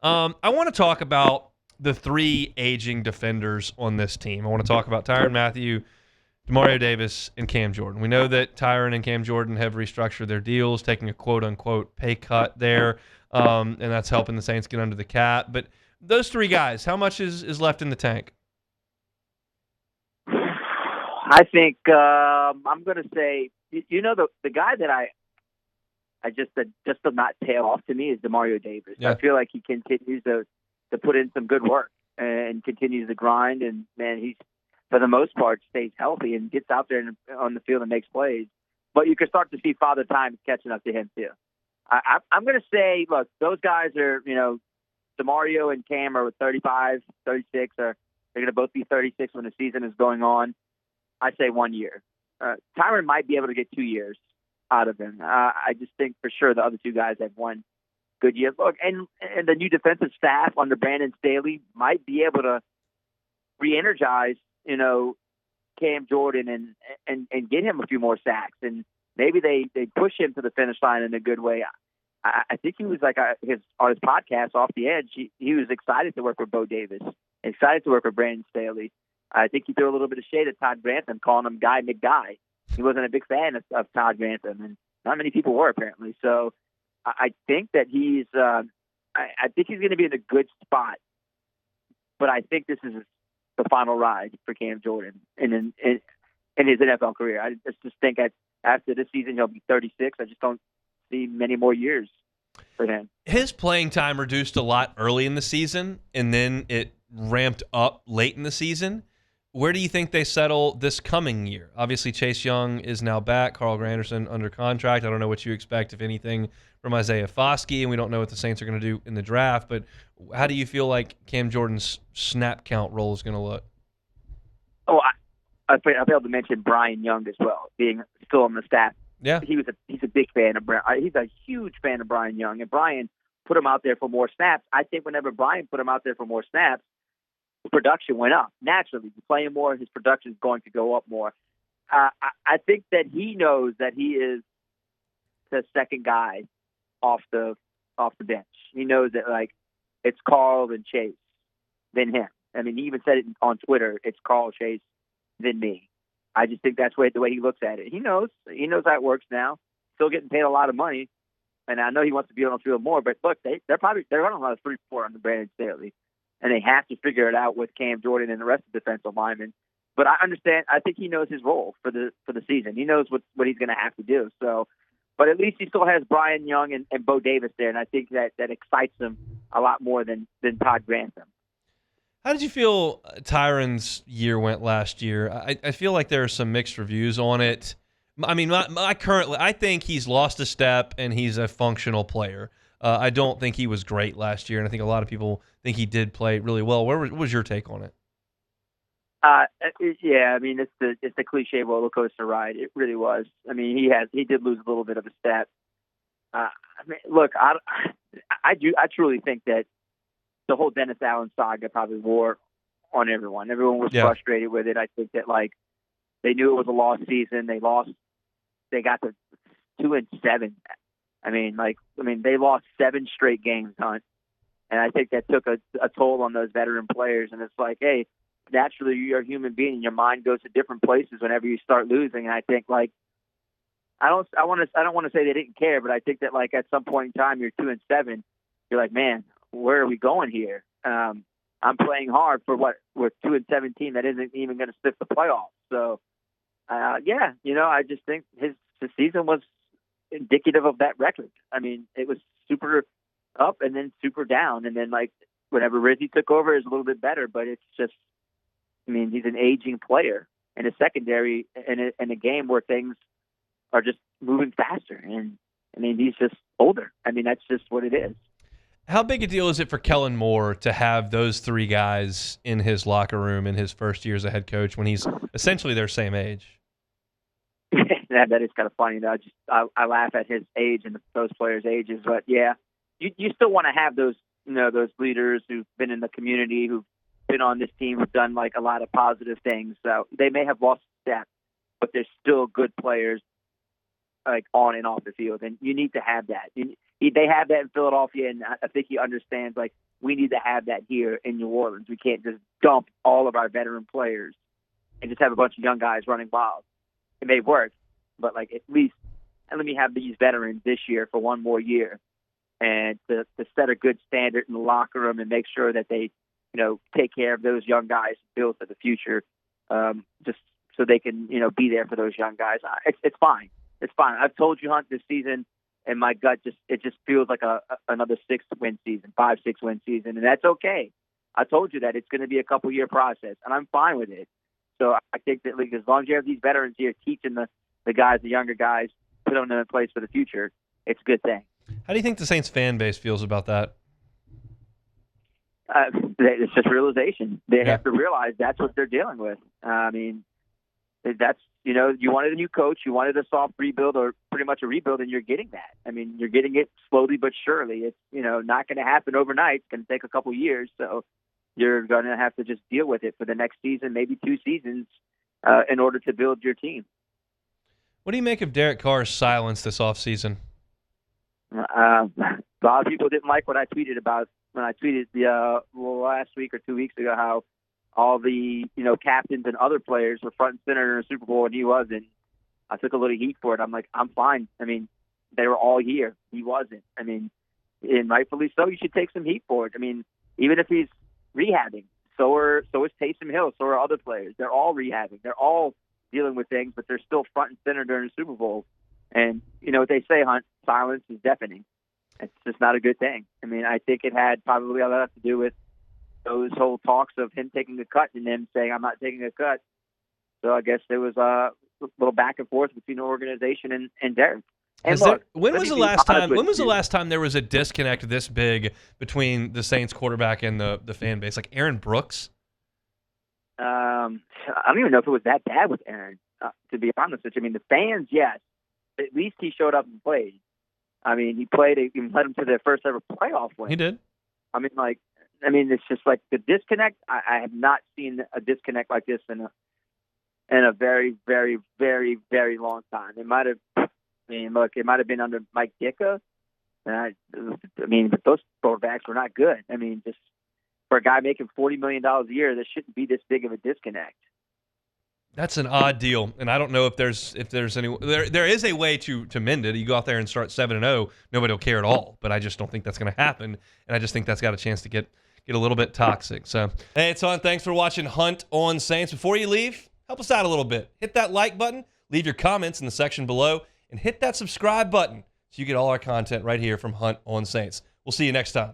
I want to talk about the three aging defenders on this team. I want to talk about Tyrann Mathieu, Demario Davis, and Cam Jordan. We know that Tyrann and Cam Jordan have restructured their deals, taking a quote-unquote pay cut there, and that's helping the Saints get under the cap. But those three guys, how much is left in the tank? I think I'm going to say, the guy that I just does not tail off to me is Demario Davis. Yeah. I feel like he continues to put in some good work and continues to grind. And, man, he's, for the most part, stays healthy and gets out there on the field and makes plays. But you can start to see Father Time catching up to him, too. I'm going to say, look, those guys are, Demario and Cam are 35, 36. They're going to both be 36 when the season is going on. I say 1 year. Tyrann might be able to get 2 years out of him. I just think for sure the other two guys have 1 good year. Look, and the new defensive staff under Brandon Staley might be able to re-energize, Cam Jordan and get him a few more sacks. And maybe they push him to the finish line in a good way. I think he was like on his podcast, Off the Edge, he was excited to work with Bo Davis, excited to work with Brandon Staley. I think he threw a little bit of shade at Todd Grantham, calling him Guy McGuy. He wasn't a big fan of Todd Grantham, and not many people were apparently. So I think that he's I think he's going to be in a good spot. But I think this is the final ride for Cam Jordan in his NFL career. I just think after this season he'll be 36. I just don't see many more years for him. His playing time reduced a lot early in the season, and then it ramped up late in the season. Where do you think they settle this coming year? Obviously, Chase Young is now back. Carl Granderson under contract. I don't know what you expect, if anything, from Isaiah Foskey, and we don't know what the Saints are going to do in the draft. But how do you feel like Cam Jordan's snap count role is going to look? Oh, I failed to mention Brian Young as well, being still on the staff. Yeah, he's a big fan of Brian. He's a huge fan of Brian Young, and Brian put him out there for more snaps. I think whenever Brian put him out there for more snaps, production went up naturally. He's playing more, his production is going to go up more. I think that he knows that he is the second guy off the bench. He knows that like it's Carl and Chase, then him. I mean, he even said it on Twitter. It's Carl, Chase, then me. I just think that's the way he looks at it. He knows how it works now. Still getting paid a lot of money, and I know he wants to be on the field more. But look, they're running a lot of 3-4 under Brandon Staley. And they have to figure it out with Cam Jordan and the rest of the defensive linemen. But I understand. I think he knows his role for the season. He knows what he's going to have to do. So, but at least he still has Brian Young and Bo Davis there, and I think that excites him a lot more than Todd Grantham. How did you feel Tyrann's year went last year? I feel like there are some mixed reviews on it. I mean, I think he's lost a step and he's a functional player. I don't think he was great last year, and I think a lot of people think he did play really well. What was your take on it? Yeah, I mean, it's the cliche roller coaster ride. It really was. I mean, he did lose a little bit of a step. I mean, look, I truly think that the whole Dennis Allen saga probably wore on everyone. Everyone was frustrated with it. I think that like they knew it was a lost season. They got to 2-7. I mean, they lost 7 straight games, Hunt. And I think that took a toll on those veteran players. And it's like, hey, naturally you're a human being and your mind goes to different places whenever you start losing. And I think like, I don't want to say they didn't care, but I think that like at some point in time you're 2-7, you're like, man, where are we going here? I'm playing hard for what we're 2-17 that isn't even going to sniff the playoffs. So, I just think his season was indicative of that record. I mean, it was super up and then super down, and then like whenever Rizzy took over, is a little bit better. But it's just, I mean, he's an aging player in a secondary in a game where things are just moving faster, and I mean, he's just older. I mean, that's just what it is. How big a deal is it for Kellen Moore to have those three guys in his locker room in his first year as a head coach when he's essentially their same age? That is kind of funny. I laugh at his age and those players' ages, but yeah, you still want to have those those leaders who've been in the community, who've been on this team, who've done like a lot of positive things. So they may have lost step, but they're still good players, like on and off the field, and you need to have that. They have that in Philadelphia, and I think he understands like we need to have that here in New Orleans. We can't just dump all of our veteran players and just have a bunch of young guys running wild. It may work, but like at least let me have these veterans this year for one more year, and to set a good standard in the locker room and make sure that they, take care of those young guys, build for the future, just so they can, be there for those young guys. It's fine. It's fine. I've told you, Hunt, this season, and my gut it just feels like another 6-win season, 5-6-win season, and that's okay. I told you that it's going to be a couple-year process, and I'm fine with it. So I think that as long as you have these veterans here teaching the guys, the younger guys, put them in place for the future, it's a good thing. How do you think the Saints fan base feels about that? It's just realization. They have to realize that's what they're dealing with. I mean, that's, you wanted a new coach, you wanted a soft rebuild or pretty much a rebuild, and you're getting that. I mean, you're getting it slowly but surely. It's, not going to happen overnight. It's going to take a couple years. So you're going to have to just deal with it for the next season, maybe 2 seasons, in order to build your team. What do you make of Derek Carr's silence this offseason? A lot of people didn't like what I tweeted about when I tweeted last week or 2 weeks ago how all the captains and other players were front and center in the Super Bowl and he wasn't. I took a little heat for it. I'm like, I'm fine. I mean, they were all here. He wasn't. I mean, and rightfully so. You should take some heat for it. I mean, even if he's rehabbing, so is Taysom Hill. So are other players. They're all rehabbing. They're all dealing with things, but they're still front and center during the Super Bowl. And you know what they say, Hunt, silence is deafening. It's just not a good thing. I mean, I think it had probably a lot to do with those whole talks of him taking a cut and them saying, I'm not taking a cut. So I guess there was a little back and forth between the organization and Derek. And look, when was the last time there was a disconnect this big between the Saints quarterback and the fan base? Like Aaron Brooks? I don't even know if it was that bad with Aaron, to be honest with you. I mean, the fans, yes. At least he showed up and played. I mean, he played. He led them to their first ever playoff win. He did. I mean, it's just like the disconnect. I have not seen a disconnect like this in a very, very, very, very long time. It might have. I mean, look, it might have been under Mike Ditka. But those quarterbacks were not good. I mean, just for a guy making $40 million a year, there shouldn't be this big of a disconnect. That's an odd deal, and I don't know if there's any. There is a way to mend it. You go out there and start 7-0, nobody will care at all. But I just don't think that's going to happen, and I just think that's got a chance to get a little bit toxic. So, hey, it's Hunt. Thanks for watching Hunt on Saints. Before you leave, help us out a little bit. Hit that like button, leave your comments in the section below, and hit that subscribe button so you get all our content right here from Hunt on Saints. We'll see you next time.